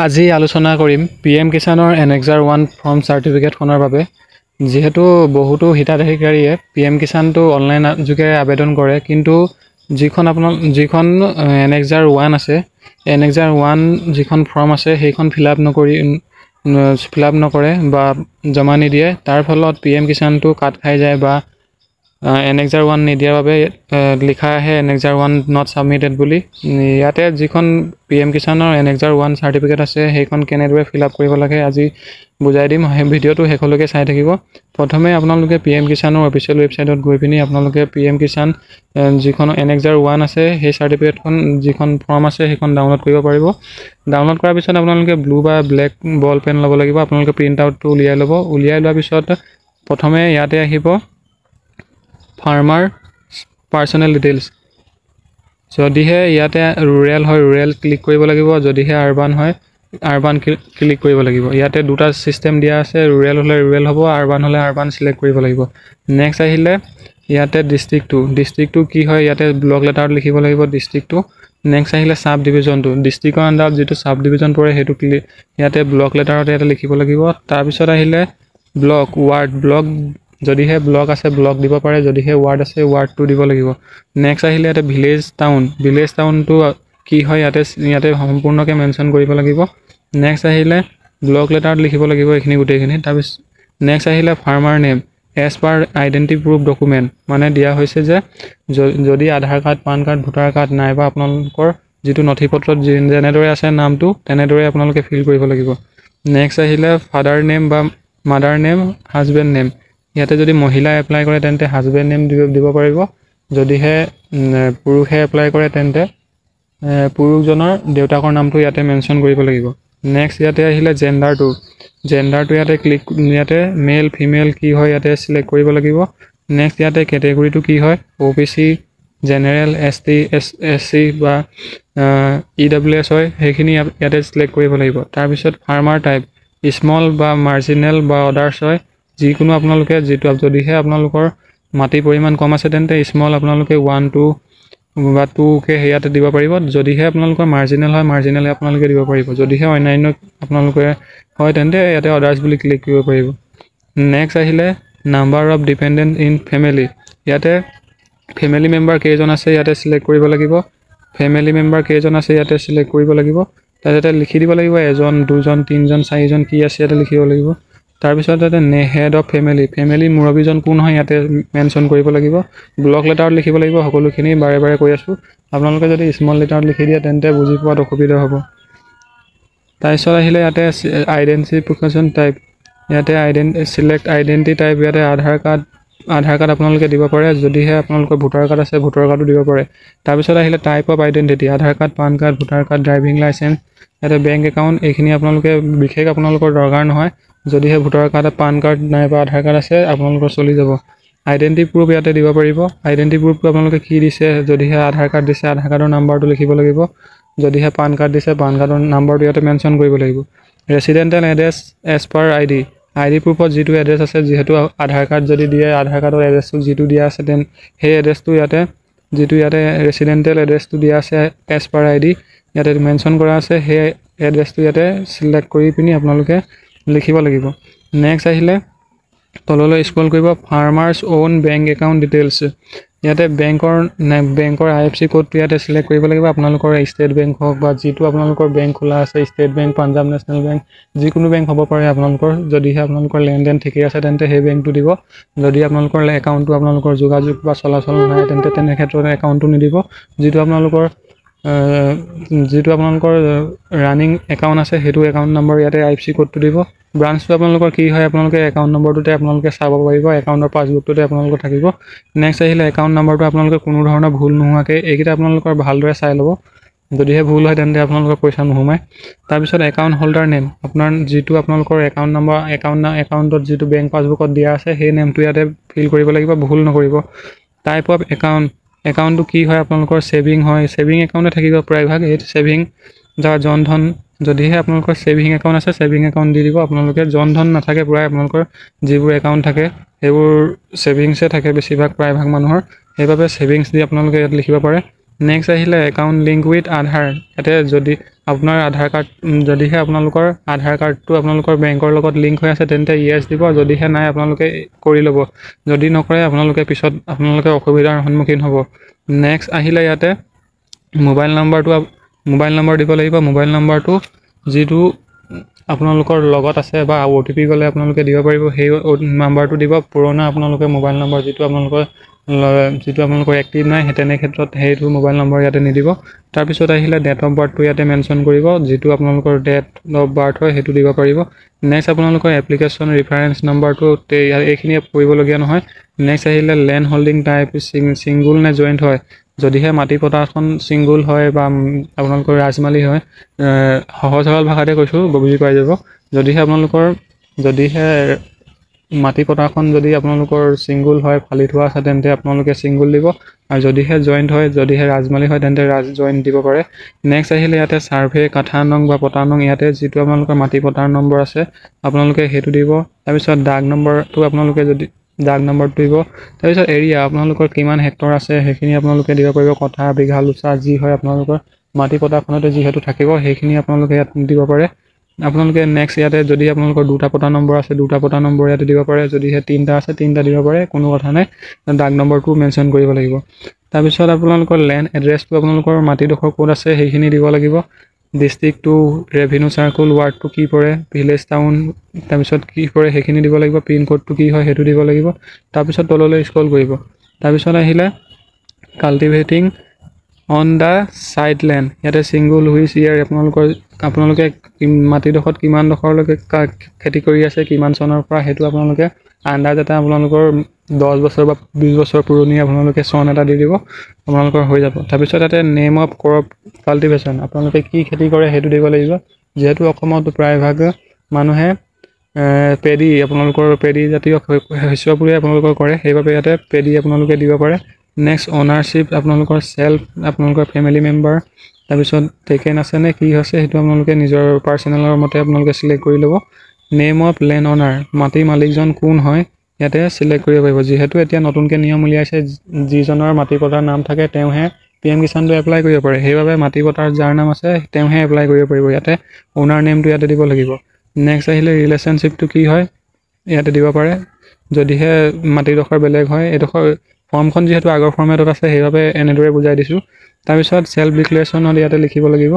আজি আলোচনা কৰিম PM কিষাণৰ এনেক্সাৰ 1 ফৰ্ম চাৰ্টিফিকেটখনৰ বাবে। যিহেতু বহুতো হিতাধিকাৰীয়ে PM কিষাণটো অনলাইন যোগে আবেদন কৰে, কিন্তু যিখন এনেক্সাৰ 1 আছে, এনেক্সাৰ 1 যিখন ফৰ্ম আছে সেইখন ফিল আপ নকৰে বা জমা নিদিয়ে। তাৰ ফলত PM কিষাণটো কাট খাই যায় বা এনেক্সাৰ 1 নিদিয়াৰ বাবে লিখা আহে এনেক্সাৰ 1 নট ছাবমিটেড বুলি। ইয়াতে যিখন PM কিষাণৰ এনেক্সাৰ 1 চাৰ্টিফিকেট আছে সেইখন কেনেদৰে ফিল আপ কৰিব লাগে আজি বুজাই দিম। সেই ভিডিঅ'টো শেষলৈকে চাই থাকিব। প্ৰথমে আপোনালোকে PM কিষাণৰ অফিচিয়েল ৱেবছাইটত গৈ পিনি আপোনালোকে PM কিষাণ যিখন এনেক্সাৰ 1 আছে সেই চাৰ্টিফিকেটখন যিখন ফৰ্ম আছে সেইখন ডাউনলোড কৰিব পাৰিব। ডাউনলোড কৰাৰ পিছত আপোনালোকে ব্লু বা ব্লেক বল পেন ল'ব লাগিব। আপোনালোকে প্ৰিণ্ট আউটটো উলিয়াই ল'ব। উলিয়াই লোৱাৰ পিছত প্ৰথমে ইয়াতে আহিব ফাৰ্মাৰ পাৰ্চনেল ডিটেইলছ। যদিহে ইয়াতে ৰুৰেল হয় ৰুৰেল ক্লিক কৰিব লাগিব, যদিহে আৰবান হয় আৰবান ক্লিক কৰিব লাগিব। ইয়াতে দুটা ছিষ্টেম দিয়া আছে, ৰুৰেল হ'লে ৰুৰেল হ'ব, আৰবান হ'লে আৰবান চিলেক্ট কৰিব লাগিব। নেক্সট আহিলে ইয়াতে ডিষ্ট্ৰিক্টটো কি হয় ইয়াতে ব্লক লেটাৰত লিখিব লাগিব ডিষ্ট্ৰিক্টটো। নেক্সট আহিলে চাব ডিভিজনটো, ডিষ্ট্ৰিক্টৰ আণ্ডাৰত যিটো চাব ডিভিজন পৰে সেইটো ইয়াতে ব্লক লেটাৰত ইয়াতে লিখিব লাগিব। তাৰপিছত আহিলে ব্লক যদিহে ব্লক আছে ব্লক দিব পাৰে, যদিহে ৱাৰ্ড আছে ৱাৰ্ডটো দিব লাগিব। নেক্সট আহিলে ইয়াতে ভিলেজ টাউনটো কি হয় ইয়াতে সম্পূৰ্ণকৈ মেনশ্যন কৰিব লাগিব। নেক্সট আহিলে ব্লক লেটাৰত লিখিব লাগিব এইখিনি গোটেইখিনি। তাৰপিছত নেক্সট আহিলে farmer name as per identity proof document, মানে দিয়া হৈছে যে যদি Aadhaar card, PAN card, voter card নাইবা আপোনালোকৰ যিটো নথিপত্ৰত যেনেদৰে আছে নামটো তেনেদৰে আপোনালোকে ফিল কৰিব লাগিব। নেক্সট আহিলে ফাদাৰ নেম বা মাদাৰ নেম, হাজবেণ্ড নেম। ইয়াতে যদি মহিলাই এপ্লাই কৰে তেন্তে হাজবেণ্ড নেম দিব পাৰিব, যদিহে পুৰুষে এপ্লাই কৰে তেন্তে পুৰুষজনৰ দেউতাকৰ নামটো ইয়াতে মেনশ্যন কৰিব লাগিব। নেক্সট ইয়াতে আহিলে জেণ্ডাৰটো ইয়াতে মেল ফিমেল কি হয় ইয়াতে চিলেক্ট কৰিব লাগিব। নেক্সট ইয়াতে কেটেগৰীটো কি হয়, OBC, জেনেৰেল, ST, SC বা EWS হয় সেইখিনি ইয়াতে চিলেক্ট কৰিব লাগিব। তাৰপিছত ফাৰ্মাৰ টাইপ স্মল বা মাৰ্জিনেল বা আদাৰ্ছ হয়, যিকোনো আপোনালোকে যদিহে আপোনালোকৰ মাটিৰ পৰিমাণ কম আছে তেন্তে স্মল আপোনালোকে 1, 2 বা 2কে ইয়াতে দিব পাৰিব। যদিহে আপোনালোকৰ মাৰ্জিনেল হয় মাৰ্জিনেলে আপোনালোকে দিব পাৰিব। যদিহে অন্যান্য আপোনালোকে হয় তেন্তে ইয়াতে আদাৰ্ছ বুলি ক্লিক কৰিব পাৰিব। নেক্সট আহিলে number of dependent in family, ইয়াতে ফেমিলি মেম্বাৰ কেইজন আছে ইয়াতে চিলেক্ট কৰিব লাগিব। তাতে লিখি দিব লাগিব 1, 2, 3, 4 কি আছে ইয়াতে লিখিব লাগিব। তাৰপিছত ইয়াতে হেড অফ ফেমিলি মুৰব্বীজন কোন হয় ইয়াতে মেনশ্যন কৰিব লাগিব। ব্লক লেটাৰত লিখিব লাগিব। সকলোখিনি বাৰে বাৰে কৈ আছোঁ, আপোনালোকে যদি স্মল লেটাৰত লিখি দিয়ে তেন্তে বুজি পোৱাত অসুবিধা হ'ব। তাৰপিছত আহিলে ইয়াতে আইডেণ্টিফিকেশ্যন টাইপ, ইয়াতে চিলেক্ট আইডেণ্টি টাইপ, ইয়াতে আধাৰ কাৰ্ড আপোনালোকে দিব পাৰে, যদিহে আপোনালোকৰ ভোটাৰ কাৰ্ড আছে ভোটাৰ কাৰ্ডো দিব পাৰে। তাৰপিছত আহিলে type of identity, Aadhaar card, PAN card, voter card, driving licence, ইয়াতে বেংক একাউণ্ট, এইখিনি আপোনালোকে বিশেষ আপোনালোকৰ দৰকাৰ নহয়। যদিহে ভোটাৰ কাৰ্ড, পান কাৰ্ড নাইবা আধাৰ কাৰ্ড আছে আপোনালোকৰ চলি যাব। আইডেণ্টি প্ৰুফ ইয়াতে দিব পাৰিব। আইডেণ্টি প্ৰুফটো আপোনালোকে কি দিছে, যদিহে আধাৰ কাৰ্ড দিছে আধাৰ কাৰ্ডৰ নাম্বাৰটো লিখিব লাগিব, যদিহে পান কাৰ্ড দিছে পান কাৰ্ডৰ নাম্বাৰটো ইয়াতে মেনশ্যন কৰিব লাগিব। Residential address as per ID প্ৰুফত যিটো এড্ৰেছ আছে, যিহেতু আধাৰ কাৰ্ড যদি দিয়ে আধাৰ কাৰ্ডৰ এড্ৰেছটো যিটো দিয়া আছে সেই এড্ৰেছটো ইয়াতে ৰেচিডেণ্টেল এড্ৰেছটো দিয়া আছে এজ পাৰ আইডি ইয়াতে মেনশ্যন কৰা আছে, সেই এড্ৰেছটো ইয়াতে চিলেক্ট কৰি পিনি আপোনালোকে লিখিব লাগিব। নেক্সট আহিলে তললৈ স্ক্ৰল কৰিব, farmers on bank account details, ইয়াতে বেংকৰ IFC কোডটো ইয়াতে চিলেক্ট কৰিব লাগিব। আপোনালোকৰ ষ্টেট বেংক হওক বা যিটো আপোনালোকৰ বেংক খোলা আছে, state bank, Punjab national bank, যিকোনো বেংক হ'ব পাৰে আপোনালোকৰ। যদিহে আপোনালোকৰ লেনদেন ঠিকেই আছে তেন্তে সেই বেংকটো দিব। যদি আপোনালোকৰ একাউণ্টটো আপোনালোকৰ যোগাযোগ বা চলাচল নাই তেন্তে তেনে ক্ষেত্ৰত একাউণ্টটো নিদিব। যিটো আপোনালোকৰ ৰানিং একাউণ্ট আছে সেইটো একাউণ্ট নম্বৰ ইয়াতে IFC কোডটো দিব। ব্ৰাঞ্চটো আপোনালোকৰ কি হয় আপোনালোকে একাউণ্ট নম্বৰটোতে আপোনালোকে চাব পাৰিব, একাউণ্টৰ পাছবুকটোতে আপোনালোকৰ থাকিব। নেক্সট আহিলে একাউণ্ট নম্বৰটো আপোনালোকে কোনো ধৰণৰ ভুল নোহোৱাকৈ এইকেইটা আপোনালোকৰ ভালদৰে চাই ল'ব, যদিহে ভুল হয় তেন্তে আপোনালোকৰ পইচা নোসোমায়। তাৰপিছত একাউণ্ট হোল্ডাৰ নেম, আপোনাৰ যিটো আপোনালোকৰ একাউণ্ট নম্বৰ একাউণ্টত যিটো বেংক পাছবুকত দিয়া আছে সেই নেমটো ইয়াতে ফিল কৰিব লাগিব, ভুল নকৰিব। টাইপ অফ একাউণ্টটো কি হয় আপোনালোকৰ ছেভিং হয়, ছেভিং একাউণ্টে থাকিব প্ৰায়ভাগ, এই ছেভিং যাৰ জনধন, যদিহে আপোনালোকৰ ছেভিং একাউণ্ট আছে ছেভিং একাউণ্ট দি দিব। আপোনালোকে জনধন নাথাকে, প্ৰায় আপোনালোকৰ যিবোৰ একাউণ্ট থাকে সেইবোৰ ছেভিংছে থাকে বেছিভাগ প্ৰায়ভাগ মানুহৰ, সেইবাবে ছেভিংছ দি আপোনালোকে ইয়াত লিখিব পাৰে। নেক্সট আহিলে একাউণ্ট লিংক উইথ আধাৰ, ইয়াতে যদি আপোনাৰ আধাৰ কাৰ্ড যদিহে আপোনালোকৰ আধাৰ কাৰ্ডটো আপোনালোকৰ বেংকৰ লগত লিংক হৈ আছে তেন্তে ইয়েছ দিব, যদিহে নাই আপোনালোকে কৰি ল'ব, যদি নকৰে আপোনালোকে পিছত আপোনালোকে অসুবিধাৰ সন্মুখীন হ'ব। নেক্সট আহিলে ইয়াতে মোবাইল নম্বৰ দিব লাগিব। মোবাইল নম্বৰটো যিটো আপোনালোকৰ লগত আছে বা OTP গ'লে আপোনালোকে দিব পাৰিব, সেই নাম্বাৰটো দিব। পুৰণা আপোনালোকে মোবাইল নম্বৰ যিটো আপোনালোকৰ এক্টিভ নাই সেই তেনে ক্ষেত্ৰত সেইটো মোবাইল নম্বৰ ইয়াতে নিদিব। তাৰপিছত আহিলে ডেট অফ বাৰ্থটো ইয়াতে মেনশ্যন কৰিব, যিটো আপোনালোকৰ ডেট অফ বাৰ্থ হয় সেইটো দিব পাৰিব। নেক্সট আপোনালোকৰ এপ্লিকেশ্যন ৰেফাৰেঞ্চ নম্বৰটো এইখিনি কৰিবলগীয়া নহয়। নেক্সট আহিলে লেণ্ড হোল্ডিং টাইপ ছিংগুল নে জইণ্ট হয়, যদিহে মাটি পটাৰখন ছিংগুল হয় বা আপোনালোকৰ ৰাজমালি হয়, সহজ সৰল ভাষাতে কৈছোঁ বুজি পাই যাব। যদিহে মাটি পটাৰখন যদি আপোনালোকৰ ছিংগুল হয় ফালি থোৱা আছে তেন্তে আপোনালোকে ছিংগুল দিব, আৰু যদিহে জইণ্ট হয় যদিহে ৰাজমালি হয় তেন্তে জইণ্ট দিব পাৰে। নেক্সট আহিলে ইয়াতে ছাৰ্ভে কাঠা নং বা পটা নং, ইয়াতে যিটো আপোনালোকৰ মাটি পটাৰ নম্বৰ আছে আপোনালোকে সেইটো দিব। তাৰপিছত দাগ নম্বৰটো আপোনালোকে যদি দাগ নম্বৰটো দিব। তাৰপিছত এৰিয়া আপোনালোকৰ কিমান হেক্টৰ আছে সেইখিনি আপোনালোকে দিব পাৰিব, কঠা বিঘা লোচা যি হয় আপোনালোকৰ মাটি পটাৰখনতে যিহেতু থাকিব সেইখিনি আপোনালোকে ইয়াত দিব পাৰে। আপোনালোকে নেক্সট ইয়াতে যদি আপোনালোকৰ দুটা পটা নম্বৰ আছে দুটা পটা নম্বৰ ইয়াতে দিব পাৰে, যদিহে তিনিটা আছে তিনিটা দিব পাৰে, কোনো কথা নাই, দাগ নম্বৰটো মেনশ্যন কৰিব লাগিব। তাৰপিছত আপোনালোকৰ লেণ্ড এড্ৰেছটো আপোনালোকৰ মাটিডোখৰ ক'ত আছে সেইখিনি দিব লাগিব। ডিষ্ট্ৰিক্টটো, ৰেভিনিউ চাৰ্কুল, ৱাৰ্ডটো কি পৰে, ভিলেজ টাউন তাৰপিছত কি পৰে সেইখিনি দিব লাগিব, পিনক'ডটো কি হয় সেইটো দিব লাগিব। তাৰপিছত তললৈ স্ক্ৰল কৰিব। তাৰপিছত আহিলে cultivating on the side land, ইয়াতে ছিংগুল হুইচ ইয়াৰ আপোনালোকে মাটিডোখৰত কিমান ডোখৰলৈকে খেতি কৰি আছে কিমান চনৰ পৰা সেইটো আপোনালোকে আন্দাজ এটা আপোনালোকৰ 10 বছৰ বা 20 বছৰ পুৰণি আপোনালোকে চন এটা দি দিব, আপোনালোকৰ হৈ যাব। তাৰপিছত ইয়াতে নেম অফ ক্ৰপ কাল্টিভেশ্যন আপোনালোকে কি খেতি কৰে সেইটো দিব লাগিব, যিহেতু অসমত প্ৰায়ভাগ মানুহে আপোনালোকৰ পেডি জাতীয় শস্যবোৰে আপোনালোকৰ কৰে, সেইবাবে ইয়াতে পেডি আপোনালোকে দিব পাৰে। নেক্সট অ'নাৰশ্বিপ আপোনালোকৰ আপোনালোকৰ ফেমিলি মেম্বাৰ, তাৰপিছত টেকেন আছে নে কি হৈছে সেইটো আপোনালোকে নিজৰ পাৰ্চনেলৰ মতে আপোনালোকে চিলেক্ট কৰি ল'ব। নেম অফ লেণ্ড অ'নাৰ মাটিৰ মালিকজন কোন হয় ইয়াতে চিলেক্ট কৰিব পাৰিব, যিহেতু এতিয়া নতুনকৈ নিয়ম উলিয়াইছে যিজনৰ মাটি পটাৰ নাম থাকে তেওঁহে PM কিষাণটো এপ্লাই কৰিব পাৰে, সেইবাবে মাটি পটাৰ যাৰ নাম আছে তেওঁহে এপ্লাই কৰিব পাৰিব। ইয়াতে অ'নাৰ নেমটো ইয়াতে দিব লাগিব। নেক্সট আহিলে ৰিলেশ্যনশ্বিপটো কি হয় ইয়াতে দিব পাৰে, যদিহে মাটিডোখৰ বেলেগ হয়। এইডোখৰ ফৰ্মখন যিহেতু আগৰ ফৰ্মেটত আছে সেইবাবে এনেদৰে বুজাই দিছোঁ। তাৰপিছত ছেল্ফ ডিক্লেৰেশ্যনত ইয়াতে লিখিব লাগিব,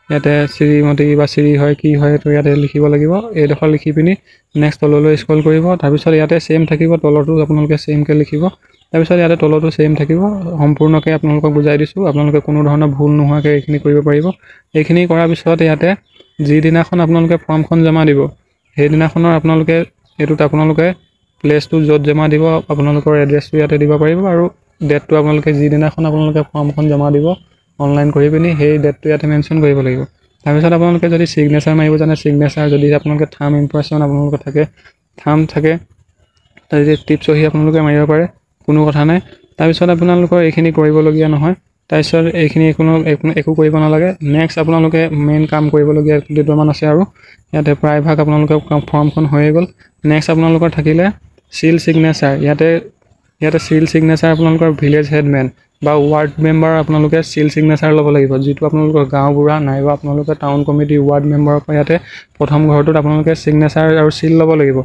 ইয়াতে শ্ৰীমতী বা শ্ৰী হয় কি হয় সেইটো ইয়াতে লিখিব লাগিব। এইডোখৰ লিখি পিনি নেক্সট তললৈ স্ক্ৰল কৰিব। তাৰপিছত ইয়াতে ছেম থাকিব, তলতো আপোনালোকে ছেমকৈ লিখিব। তাৰপিছত ইয়াতে তলতো ছেম থাকিব, সম্পূৰ্ণকৈ আপোনালোকক বুজাই দিছোঁ, আপোনালোকে কোনো ধৰণৰ ভুল নোহোৱাকৈ এইখিনি কৰিব পাৰিব। এইখিনি কৰাৰ পিছত ইয়াতে যিদিনাখন আপোনালোকে ফৰ্মখন জমা দিব সেইদিনাখনৰ আপোনালোকে প্লেচটো য'ত জমা দিব আপোনালোকৰ এড্ৰেছটো ইয়াতে দিব পাৰিব, আৰু ডেটটো আপোনালোকে যিদিনাখন আপোনালোকে ফৰ্মখন জমা দিব অনলাইন কৰি পিনি সেই ডেটটো ইয়াতে মেনশ্যন কৰিব লাগিব। তাৰপিছত আপোনালোকে যদি ছিগনেচাৰ মাৰিব জানে ছিগনেচাৰ, যদি আপোনালোকে থাম্ব ইম্প্ৰেশ্যন আপোনালোকৰ থাম্ব থাকে যদি টিপ চহী আপোনালোকে মাৰিব পাৰে, কোনো কথা নাই। তাৰপিছত আপোনালোকৰ এইখিনি কৰিবলগীয়া নহয়, তাৰপিছত এইখিনি একো কৰিব নালাগে। নেক্সট আপোনালোকে মেইন কাম কৰিবলগীয়া দুটামান আছে, আৰু ইয়াতে প্ৰায়ভাগ আপোনালোকে ফৰ্মখন হৈয়ে গ'ল। নেক্সট আপোনালোকৰ থাকিলে চিল ছিগনেচাৰ, ইয়াতে চিল ছিগনেচাৰ আপোনালোকৰ ভিলেজ হেডমেন বা ৱাৰ্ড মেম্বাৰ আপোনালোকে চিল ছিগনেচাৰ ল'ব লাগিব, যিটো আপোনালোকৰ গাঁওবুঢ়া নাইবা আপোনালোকে টাউন কমিটি ৱাৰ্ড মেম্বাৰৰ পৰা ইয়াতে প্ৰথম ঘৰটোত আপোনালোকে ছিগনেচাৰ আৰু চিল ল'ব লাগিব।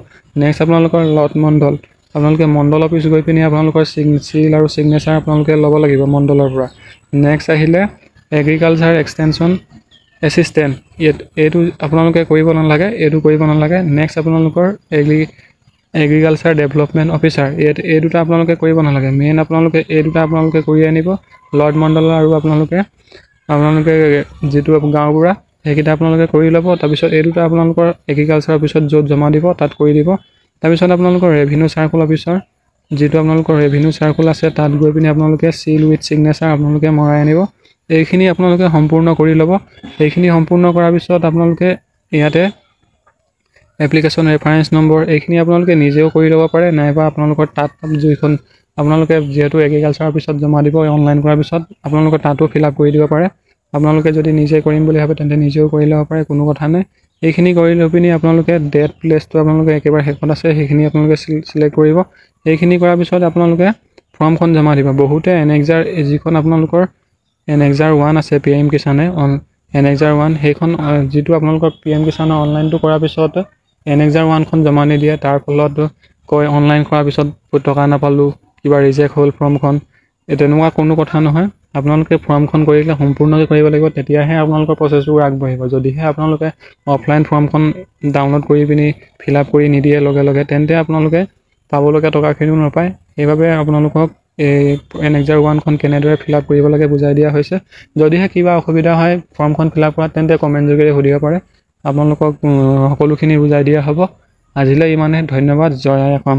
নেক্সট আপোনালোকৰ লট মণ্ডল, আপোনালোকে মণ্ডল অফিচ গৈ পিনি আপোনালোকৰ চিল আৰু ছিগনেচাৰ আপোনালোকে ল'ব লাগিব মণ্ডলৰ পৰা। নেক্সট আহিলে এগ্ৰিকালচাৰ এক্সটেনশ্যন এছিষ্টেণ্ট, এইটো আপোনালোকে কৰিব নালাগে। নেক্সট আপোনালোকৰ এগ্ৰিকালচাৰ ডেভেলপমেণ্ট অফিচাৰ, এই দুটা আপোনালোকে কৰিব নালাগে। মেইন আপোনালোকে এই দুটা আপোনালোকে কৰি আনিব, লৰ্ড মণ্ডল আৰু আপোনালোকে যিটো গাঁওবুঢ়া সেইকেইটা আপোনালোকে কৰি ল'ব। তাৰপিছত এই দুটা আপোনালোকৰ এগ্ৰিকালচাৰ অফিচত য'ত জমা দিব তাত কৰি দিব। তাৰপিছত আপোনালোকৰ ৰেভিনিউ চাৰ্কুল অফিচাৰ, যিটো আপোনালোকৰ ৰেভিনিউ চাৰ্কুল আছে তাত গৈ পিনি আপোনালোকে চিল উইথ ছিগনেচাৰ আপোনালোকে মৰাই আনিব। এইখিনি আপোনালোকে সম্পূৰ্ণ কৰি ল'ব। এইখিনি সম্পূৰ্ণ কৰাৰ পিছত আপোনালোকে ইয়াতে এপ্লিকেশ্যন ৰেফাৰেঞ্চ নম্বৰ এইখিনি আপোনালোকে নিজেও কৰি ল'ব পাৰে, নাইবা আপোনালোকৰ তাত যিখন আপোনালোকে যিহেতু এগ্ৰিকালচাৰ অফিচত জমা দিব অনলাইন কৰাৰ পিছত আপোনালোকে তাতো ফিল আপ কৰি দিব পাৰে। আপোনালোকে যদি নিজে কৰিম বুলি ভাবে তেন্তে নিজেও কৰি ল'ব পাৰে, কোনো কথা নাই। এইখিনি কৰি লৈ পিনি আপোনালোকে ডেট প্লেচটো আপোনালোকে একেবাৰে শেষত আছে সেইখিনি আপোনালোকে চিলেক্ট কৰিব। এইখিনি কৰাৰ পিছত আপোনালোকে ফৰ্মখন জমা দিব। বহুতে এনেক্সাৰ যিখন আপোনালোকৰ এনেক্সাৰ 1 আছে PM কিষাণে NXR1 সেইখন যিটো আপোনালোকৰ PM কিষাণৰ অনলাইনটো কৰাৰ পিছত NXR1খন জমা নিদিয়ে, তাৰ ফলত কয় অনলাইন কৰাৰ পিছত টকা নাপালোঁ, কিবা ৰিজেক্ট হ'ল ফৰ্মখন। তেনেকুৱা কোনো কথা নহয়। আপোনালোকে ফৰ্মখন কৰিলে সম্পূৰ্ণকৈ কৰিব লাগিব, তেতিয়াহে আপোনালোকৰ প্ৰচেছবোৰ আগবাঢ়িব। যদিহে আপোনালোকে অফলাইন ফৰ্মখন ডাউনলোড কৰি পিনি ফিল আপ কৰি নিদিয়ে লগে লগে, তেন্তে আপোনালোকে পাবলগীয়া টকাখিনিও নাপায়। সেইবাবে আপোনালোকক এই NXR1খন কেনেদৰে ফিল আপ কৰিব লাগে বুজাই দিয়া হৈছে। যদিহে কিবা অসুবিধা হয় ফৰ্মখন ফিল আপ কৰাত, তেন্তে কমেণ্ট যোগেৰে সুধিব পাৰে। আপোনালোকক সকলোখিনি বুজাই দিয়া হ'ব। আজিলৈ ইমানে, ধন্যবাদ। জয় আই অসম।